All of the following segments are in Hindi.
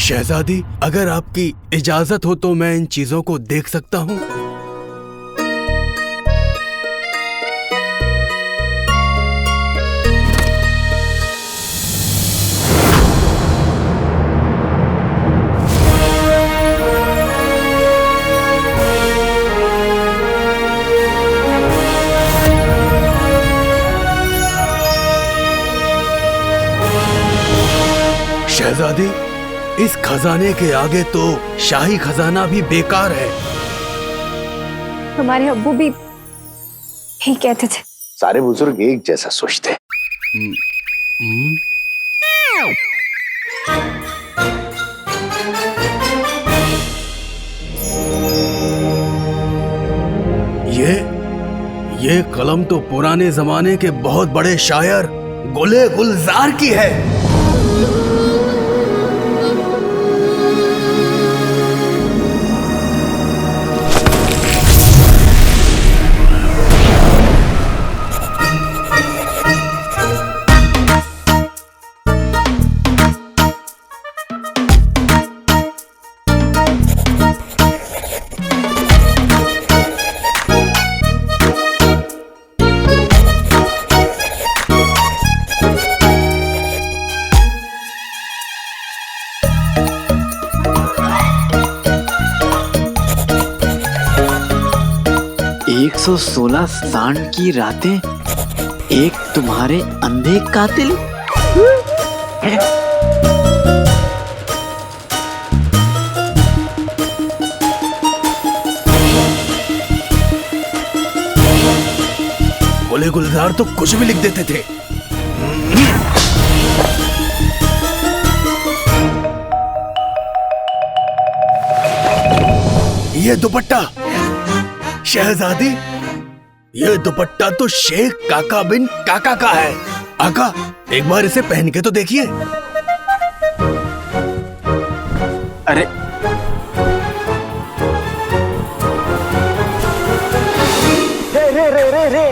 शहजादी, अगर आपकी इजाजत हो तो मैं इन चीजों को देख सकता हूँ? शहजादी, इस खजाने के आगे तो शाही खजाना भी बेकार है। हमारे अब्बू भी यही कहते थे। सारे बुजुर्ग एक जैसा सोचते। ये कलम तो पुराने जमाने के बहुत बड़े शायर गुले गुलजार की है। एक 116 सांड की रातें, एक तुम्हारे अंधे कातिल। गुले गुलजार तो कुछ भी लिख देते थे। ये दुपट्टा शहजादी, ये दुपट्टा तो शेख काका बिन काका का है। आका, एक बार इसे पहन के तो देखिए। अरे रे रे रे रे रे।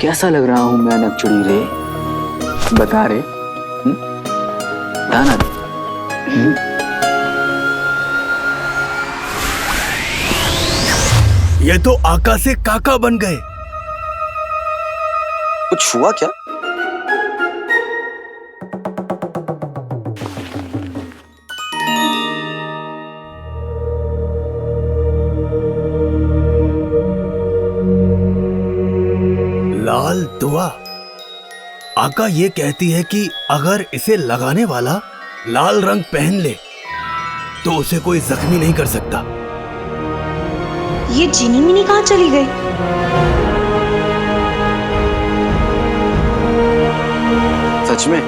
कैसा लग रहा हूं मैं नकचुड़ी रे? बता रे। दाना दे। ये तो आका से काका बन गए। कुछ हुआ क्या? लाल दुआ। आका ये कहती है कि अगर इसे लगाने वाला लाल रंग पहन ले तो उसे कोई जख्मी नहीं कर सकता। ये चीनी मिनी कहाँ चली गई? सच में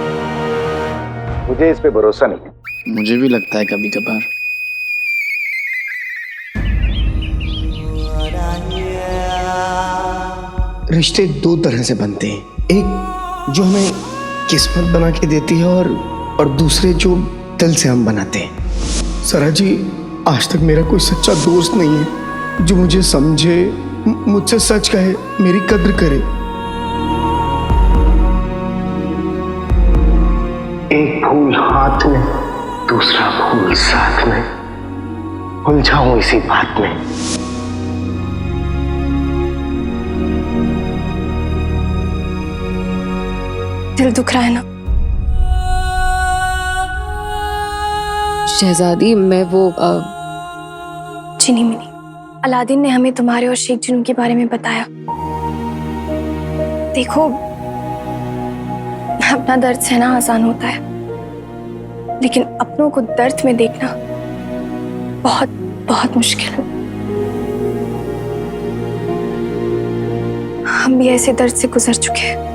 मुझे इस पे भरोसा नहीं है। मुझे भी लगता है कभी कभार। रिश्ते दो तरह से बनते हैं, एक जो हमें किस्मत बना के देती है और दूसरे जो दिल से हम बनाते हैं। सरा जी, आज तक मेरा कोई सच्चा दोस्त नहीं है जो मुझे समझे, मुझसे सच कहे, मेरी कद्र करे। एक फूल हाथ में, दूसरा फूल साथ में, उलझाऊं इसी बात में। दिल दुख रहा है ना शहजादी? मैं वो चीनी मिनी, अलादीन ने हमें तुम्हारे और शेख जिनू के बारे में बताया। देखो, अपना दर्द सहना आसान होता है, लेकिन अपनों को दर्द में देखना बहुत बहुत मुश्किल है। हम भी ऐसे दर्द से गुजर चुके हैं।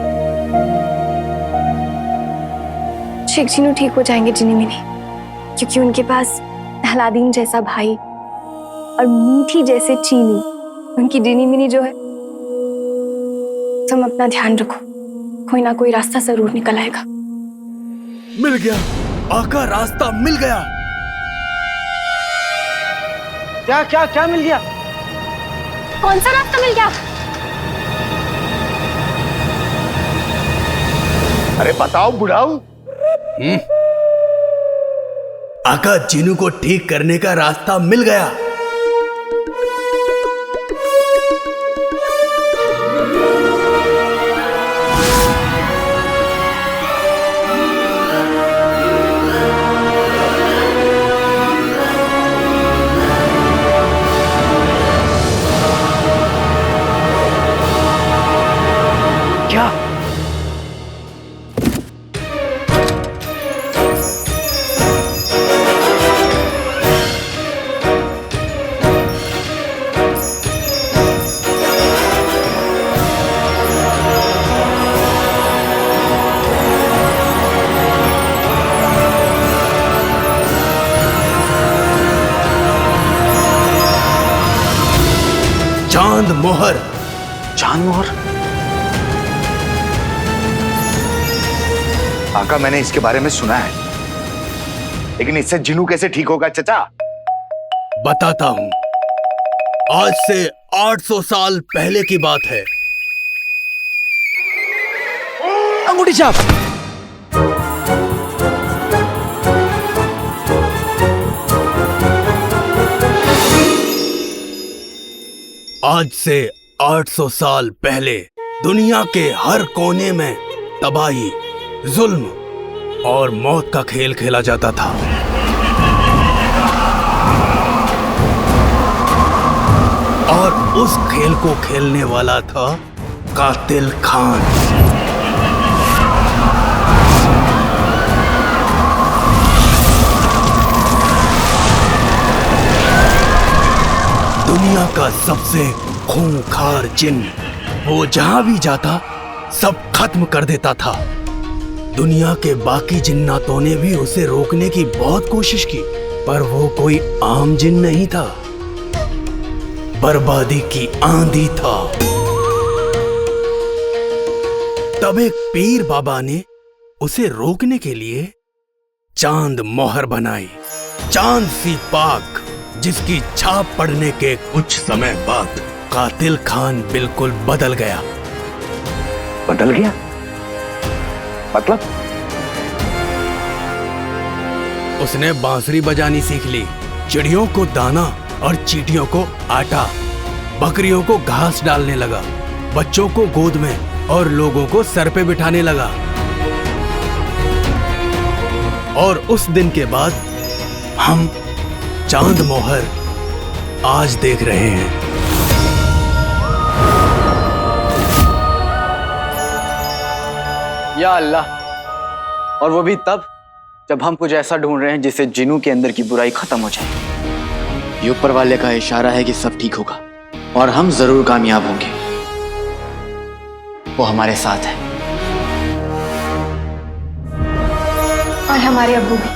शेख जिनू ठीक हो जाएंगे चीनी मिनी, क्योंकि उनके पास अलादीन जैसा भाई और मीठी जैसे चीनी, उनकी चीनी मिनी जो है। तुम अपना ध्यान रखो, कोई ना कोई रास्ता जरूर निकल आएगा। मिल गया आका, रास्ता मिल गया। क्या क्या क्या मिल गया? कौन सा रास्ता मिल गया? अरे बताओ बुढ़ाऊ। आका, जीनू को ठीक करने का रास्ता मिल गया। क्या? चांद मोहर। चांद मोहर? आका, मैंने इसके बारे में सुना है, लेकिन इससे जिनू कैसे ठीक होगा चचा? बताता हूं। आज से 800 साल पहले की बात है। अंगूठी छाप। आज से 800 साल पहले दुनिया के हर कोने में तबाही, जुल्म और मौत का खेल खेला जाता था। और उस खेल को खेलने वाला था कातिल खान। दुनिया का सबसे खूंखार जिन। वो जहां भी जाता सब खत्म कर देता था। दुनिया के बाकी जिन्नातों ने भी उसे रोकने की बहुत कोशिश की, पर वो कोई आम जिन नहीं था, बर्बादी की आंधी था। तब एक पीर बाबा ने उसे रोकने के लिए चांद मोहर बनाई। चांद सी पाक, जिसकी छाप पड़ने के कुछ समय बाद कातिल खान बिल्कुल बदल गया। बदल गया? मतलब? उसने बांसुरी बजानी सीख ली, चिड़ियों को दाना और चींटियों को आटा, बकरियों को घास डालने लगा, बच्चों को गोद में और लोगों को सर पे बिठाने लगा। और उस दिन के बाद हम चांद मोहर आज देख रहे हैं। या अल्लाह, और वो भी तब जब हम कुछ ऐसा ढूंढ रहे हैं जिससे जिनू के अंदर की बुराई खत्म हो जाए। ये ऊपर वाले का इशारा है कि सब ठीक होगा और हम जरूर कामयाब होंगे। वो हमारे साथ है। और हमारे अब्बू भी।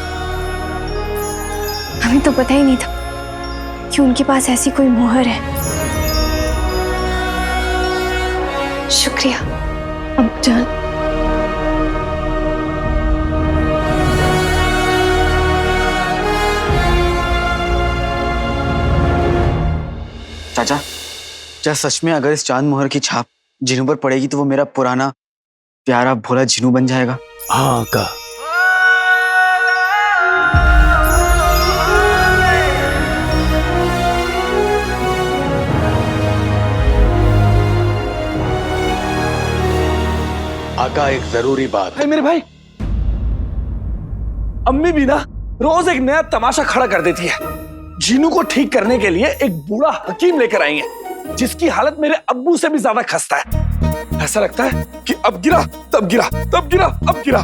हमें तो पता ही नहीं था कि उनके पास ऐसी कोई मोहर है। शुक्रिया अब्बूजान। चाचा, क्या सच में अगर इस चांद मोहर की छाप जिनू पर पड़ेगी तो वो मेरा पुराना प्यारा भोला जिनू बन जाएगा? हाँ का। आका, एक जरूरी बात है। मेरे भाई, अम्मी भी ना रोज एक नया तमाशा खड़ा कर देती है। जीनू को ठीक करने के लिए एक बूढ़ा हकीम लेकर आएंगे, जिसकी हालत मेरे अब्बू से भी ज्यादा खस्ता है। ऐसा लगता है कि अब गिरा तब गिरा, तब गिरा अब गिरा।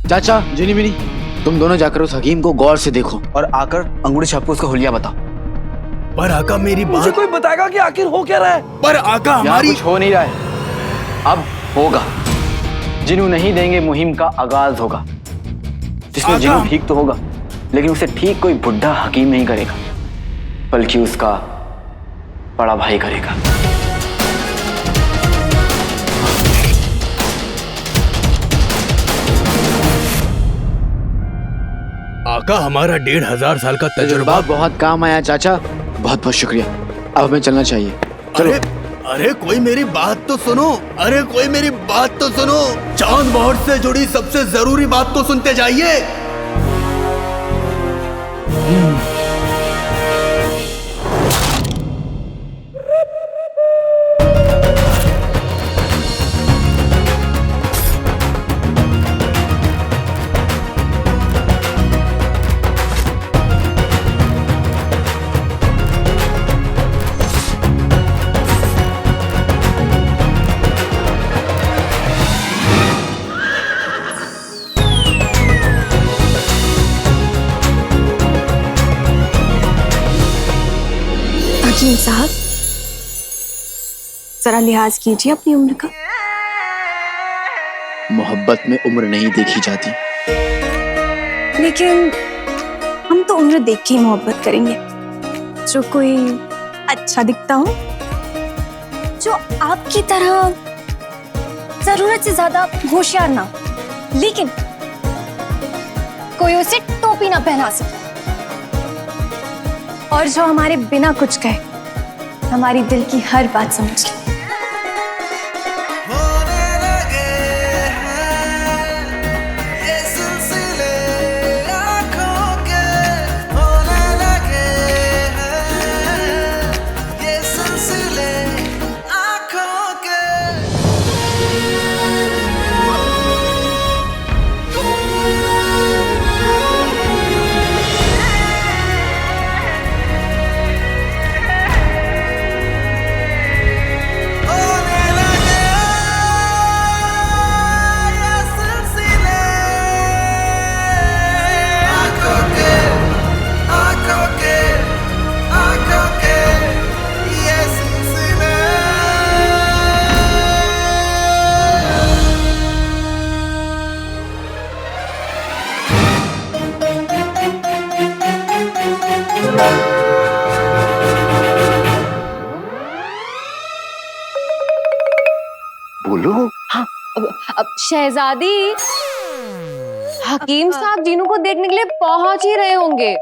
चाचा, जिनी मिनी, तुम दोनों जाकर उस हकीम को गौर से देखो और आकर अंगूठी छापो उसका हुलिया बताओ। पर आका मेरी मुझे बात। कोई बताएगा कि आखिर हो क्या रहा है? पर आका यहाँ हमारी। कुछ हो नहीं रहा है, अब होगा। जिनू नहीं देंगे मुहिम का आगाज होगा, जिसमें जिनू ठीक तो होगा, लेकिन उसे ठीक कोई बुढ़ा हकीम नहीं करेगा, बल्कि उसका बड़ा भाई करेगा। काका हमारा 1500 साल का तजुर्बा तजुर्बा। बहुत काम आया चाचा, बहुत बहुत शुक्रिया। अब हमें चलना चाहिए। अरे अरे कोई मेरी बात तो सुनो, अरे कोई मेरी बात तो सुनो। चांद मोहर से जुड़ी सबसे जरूरी बात तो सुनते जाइए। हकीम साहब, जरा लिहाज कीजिए अपनी उम्र का। मोहब्बत में उम्र नहीं देखी जाती। लेकिन हम तो उम्र देख के ही मोहब्बत करेंगे। जो कोई अच्छा दिखता हो, जो आपकी तरह जरूरत से ज्यादा होशियार ना हो, लेकिन कोई उसे टोपी ना पहना सके, और जो हमारे बिना कुछ कहे हमारी दिल की हर बात समझ ले। बोलो। हाँ, अब शहजादी, हकीम साहब जीनू को देखने के लिए पहुंच ही रहे होंगे।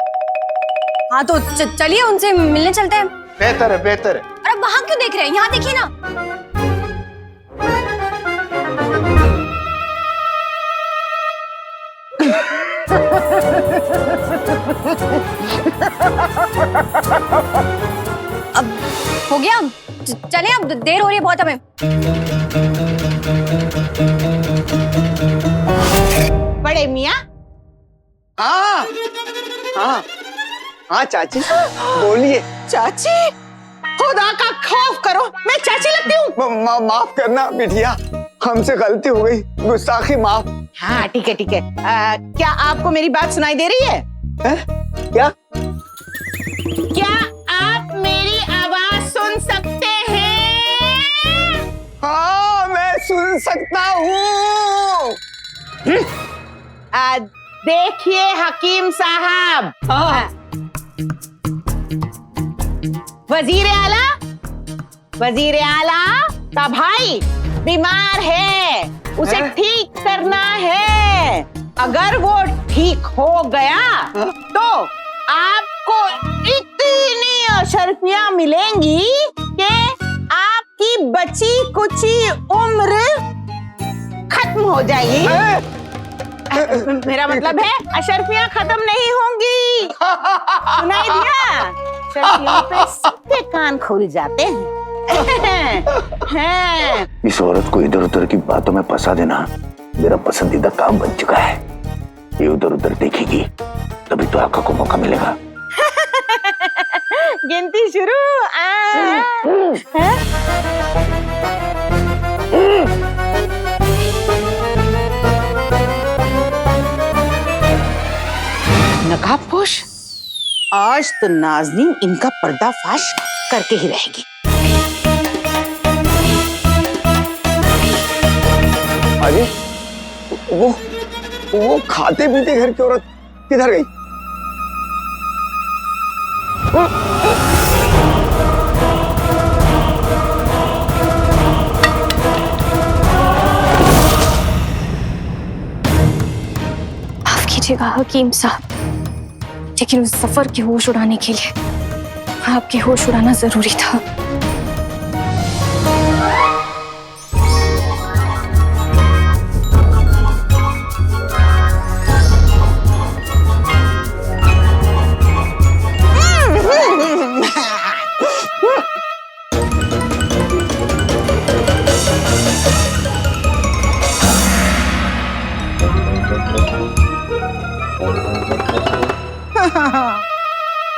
हाँ तो चलिए उनसे मिलने चलते हैं। बेहतर है, बेहतर है। अरे वहां क्यों देख रहे हैं, यहाँ देखिए ना। अब हो गया, चले, अब देर हो रही है बहुत हमें। बड़े मियाँ। हाँ हाँ हाँ चाची, बोलिए। चाची, खुदा का खौफ करो, मैं चाची लगती हूँ। माफ करना बिटिया, हमसे गलती हो गई, गुस्ताखी माफ। हाँ ठीक है ठीक है। क्या आपको मेरी बात सुनाई दे रही है? क्या? क्या आप मेरी आवाज सुन सकते हैं? हाँ मैं सुन सकता हूँ। देखिए हकीम साहब, वजीर आला का भाई बीमार है, उसे ठीक करना है। अगर वो ठीक हो गया तो आपको इतनी अशर्फियां मिलेंगी कि आपकी बची कुची उम्र खत्म हो जाएगी। मेरा मतलब है अशर्फियां खत्म नहीं होंगी। सुनाई दिया? अशर्फियों पे सबके कान खुल जाते हैं। इस औरत को इधर उधर की बातों में फंसा देना मेरा पसंदीदा काम बन चुका है। ये उधर उधर देखेगी तभी तो आका को मौका मिलेगा। गिनती शुरू। नकाबपोश, आज तो नाज़नीन इनका पर्दाफाश करके ही रहेगी। अरे वो खाते पीते घर की औरत किधर गई? माफ कीजिएगा हकीम साहब, लेकिन उस सफर के होश उड़ाने के लिए आपके होश उड़ाना जरूरी था।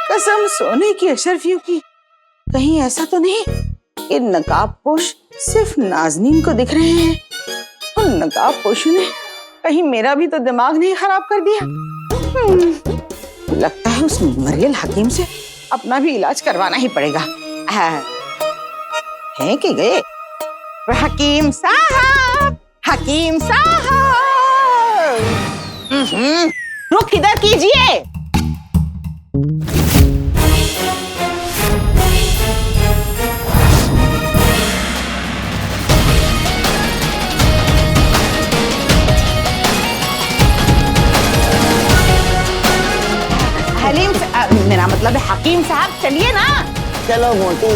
कसम सोने की अशरफियों की, कहीं ऐसा तो नहीं कि नकाबपोश सिर्फ नाज़नीन को दिख रहे हैं और नकाबपोशों ने कहीं मेरा भी तो दिमाग नहीं खराब कर दिया। लगता है उस मरियल हकीम से अपना भी इलाज करवाना ही पड़ेगा। है कि गए? हकीम साहब, हकीम साहब, रुक इधर कीजिए। मेरा मतलब है हकीम साहब, चलिए ना। चलो मोटी।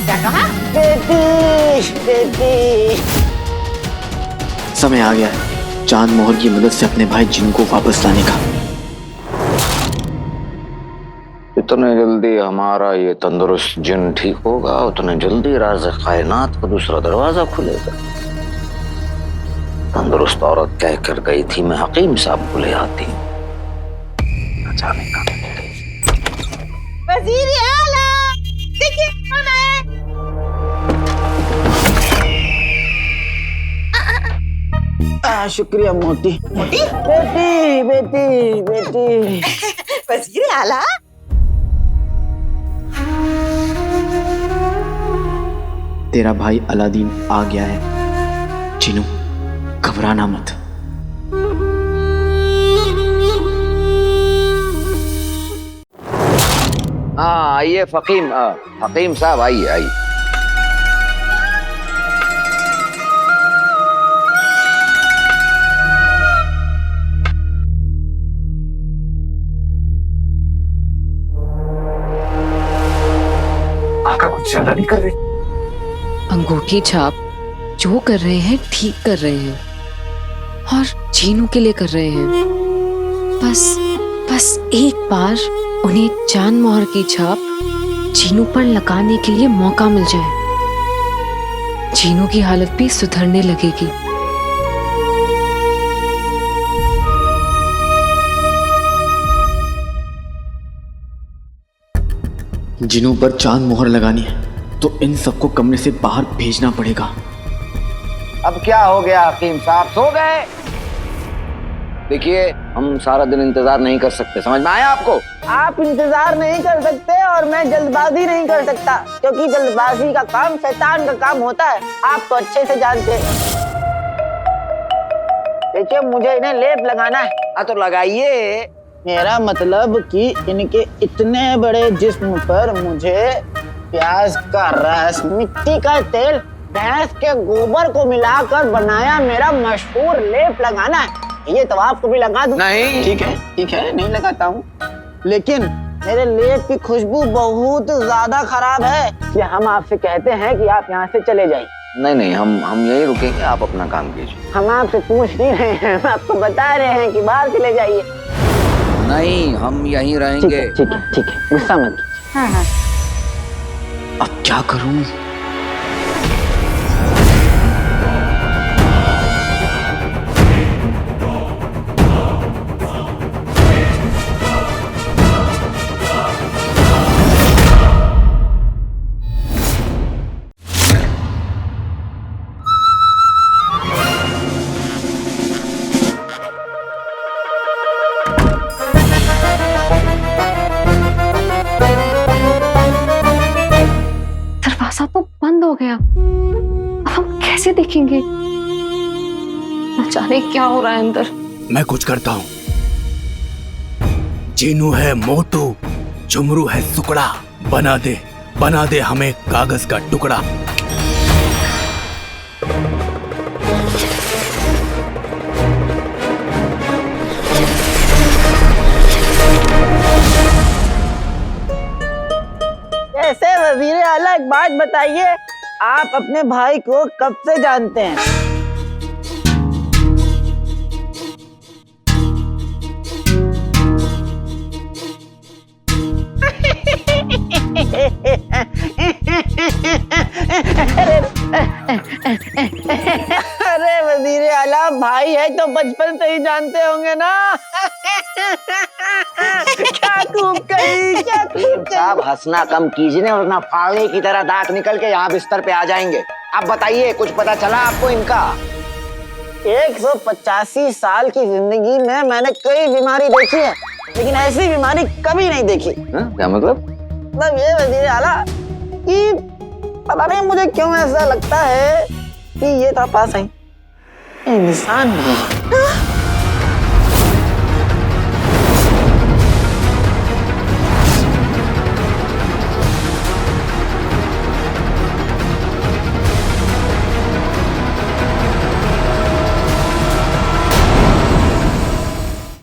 क्या कहा? बेटी, बेटी। समय आ गया है चांद मोहर की मदद से अपने भाई जिन को वापस लाने का। जितने जल्दी हमारा ये तंदुरुस्त जिन ठीक होगा उतने जल्दी राज़ कायनात का दूसरा दरवाजा खुलेगा। तंदुरुस्त औरत कहकर गई थी मैं हकीम साहब को ले आती। जाने का वज़ीर आला, देखिए कौन आया। शुक्रिया मोटी। मोटी? बेटी, बेटी, बेटी। वज़ीर आला। तेरा भाई अलादीन आ गया है चिनू, घबराना मत। हाँ आइए हकीम साहब, आइए आइए। आका कुछ ज्यादा नहीं कर रहे? अंगूठी छाप जो कर रहे हैं ठीक कर रहे हैं और जीनू के लिए कर रहे हैं। बस एक बार उन्हें चांद मोहर की छाप जीनू पर लगाने के लिए मौका मिल जाए, जीनू की हालत भी सुधरने लगेगी। जिनू पर चांद मोहर लगानी है तो इन सबको कमरे से बाहर भेजना पड़ेगा। अब क्या हो गया हकीम साहब, सो गए? देखिए हम सारा दिन इंतजार नहीं कर सकते, समझ में आया आपको? आप इंतजार नहीं कर सकते और मैं जल्दबाजी नहीं कर सकता, क्योंकि जल्दबाजी का काम शैतान का काम होता है। आप तो अच्छे से जानते हैं। देखिए मुझे इन्हें लेप लगाना है। हाँ तो लगाइए। मेरा मतलब कि इनके इतने बड़े जिस्म पर मुझे प्याज का रस, मिट्टी का तेल, भैंस के गोबर को मिलाकर बनाया मेरा मशहूर लेप लगाना है। ये तो आपको भी लगा दूं? नहीं। ठीक है नहीं लगाता हूँ, लेकिन मेरे लेप की खुशबू बहुत ज्यादा खराब है, इसलिए हम आपसे कहते हैं कि आप यहाँ से चले जाइए। नहीं हम यही रुकेंगे, आप अपना काम कीजिए। हम आपसे पूछ नहीं रहे हैं, हम आपको बता रहे हैं कि बाहर चले जाइए। नहीं हम यहीं रहेंगे। ठीक है गुस्सा मत कीजिए। हाँ। अब क्या करूं? तो बंद हो गया, अब हम कैसे देखेंगे? न जाने क्या हो रहा है अंदर। मैं कुछ करता हूँ। जीनू है मोटू, झुमरू है सुकड़ा, बना दे हमें कागज का टुकड़ा। बात बताइए, आप अपने भाई को कब से जानते हैं? अरे वजीर आला, भाई है तो बचपन से ही जानते होंगे ना। क्या खूब कही, क्या खूब साहब हंसना कम कीजिए वरना फावड़े की तरह दांत निकल के यहाँ बिस्तर पे आ जाएंगे। अब बताइए, कुछ पता चला आपको इनका? 185 साल की जिंदगी में मैंने कई बीमारी देखी है, लेकिन ऐसी बीमारी कभी नहीं देखी। क्या मतलब? मतलब ये वजीर आला कि पता नहीं मुझे क्यों ऐसा लगता है कि ये था पास है इंसान नहीं।